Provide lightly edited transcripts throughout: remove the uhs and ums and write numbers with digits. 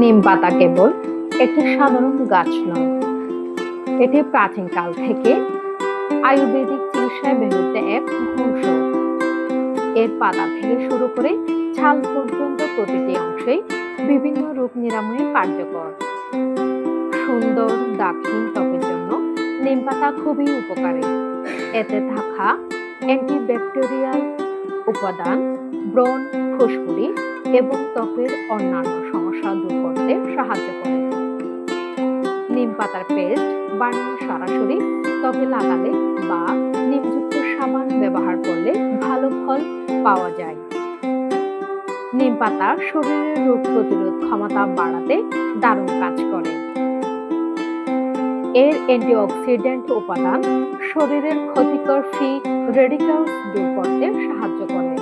নিম পাতা কেবল একটি সাধারণ গাছ নয়, এটি প্রাচীনকাল থেকে আয়ুর্বেদিক চিকিৎসায় ব্যবহৃত এক ভূষণ। এর পাতা থেকে শুরু করে ছাল পর্যন্ত প্রতিটি অংশেই বিভিন্ন রোগ নিরাময়ে কার্যকর। সুন্দর দাগহীন ত্বকের জন্য নিম পাতা খুবই উপকারী। এতে থাকা অ্যান্টিব্যাকটেরিয়াল উপাদান ব্রণ, ফুসকুড়ি এবং ত্বকের অন্যান্য সমস্যা দূর করতে সাহায্য করে। নিম পাতার পেস্ট বানিয়ে সরাসরি ত্বকে লাগালে বা নিমযুক্ত সাবান ব্যবহার করলে ভালো ফল পাওয়া যায়। নিম পাতা শরীরের রোগ প্রতিরোধ ক্ষমতা বাড়াতে দারুণ কাজ করে। এর অ্যান্টিঅক্সিডেন্ট উপাদান শরীরের ক্ষতিকর ফ্রি রেডিক্যালস দূর করতে সাহায্য করে।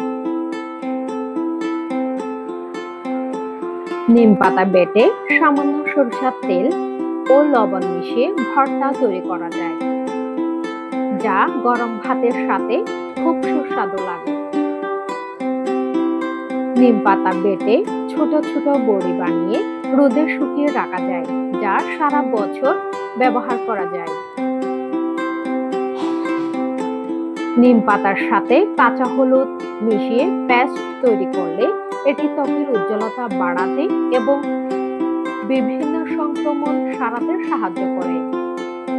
নিম পাতা বেটে সামান্য সরিষার তেল ও লবণ মিশিয়ে ভর্তা তৈরি করা যায়, যা গরম ভাতের সাথে খুব সুস্বাদু লাগে। নিম পাতা বেটে ছোট ছোট বড়ি বানিয়ে রোদে শুকিয়ে রাখা যায়, যা সারা বছর ব্যবহার করা যায়। নিম পাতার সাথে কাঁচা হলুদ মিশিয়ে পেস্ট তৈরি করলে এটি ত্বকের উজ্জ্বলতা বাড়াতে এবং বিভিন্ন সংক্রমণ সারাতে সাহায্য করে।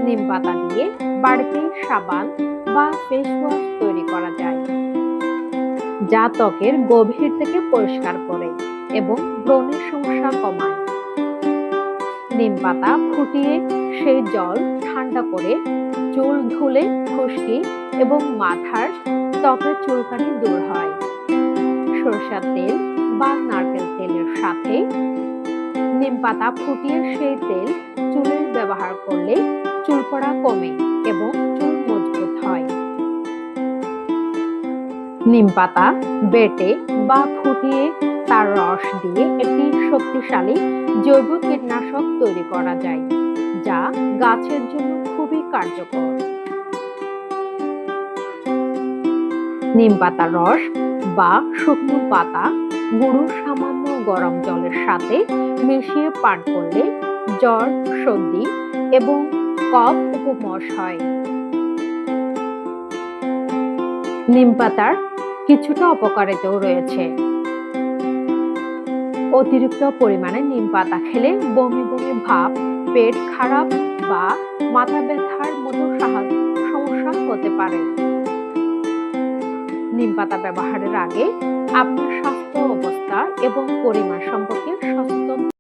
নিম পাতা দিয়ে বাড়িতে সাবান বা ফেস ওয়াশ তৈরি করা যায়, যা ত্বকের গভীর থেকে পরিষ্কার করে এবং ব্রণের সমস্যা কমায়। নিম পাতা ফুটিয়ে সেই জল ঠান্ডা করে চুল ধুলে খুশকি এবং মাথার ত্বকের চুলকানি দূর হয়। সরিষার তেল বা নারকেল তেলের সাথে নিম পাতা ফুটিয়ে সেই তেল চুলে ব্যবহার করলে চুল পড়া কমে এবং চুল মজবুত হয়। নিম পাতা বেটে বা ফুটিয়ে তার রস দিয়ে একটি শক্তিশালী জৈব কীটনাশক তৈরি করা যায়, যা গাছের জন্য খুবই কার্যকর। নিম পাতার রস বা শুকনো পাতা গুঁড়ো সামান্য গরম জলের সাথে মিশিয়ে পান করলে জ্বর, সর্দি এবং কফ উপশম হয়। নিম পাতার কিছুটা অপকারিতাও রয়েছে। অতিরিক্ত পরিমাণে নিম পাতা খেলে বমি বমি ভাব, পেট খারাপ বা মাথা ব্যথার মতো সমস্যা হতে পারে। নিম পাতা ব্যবহারের আগে আপনার স্বাস্থ্য অবস্থা এবং পরিমাণ সম্পর্কে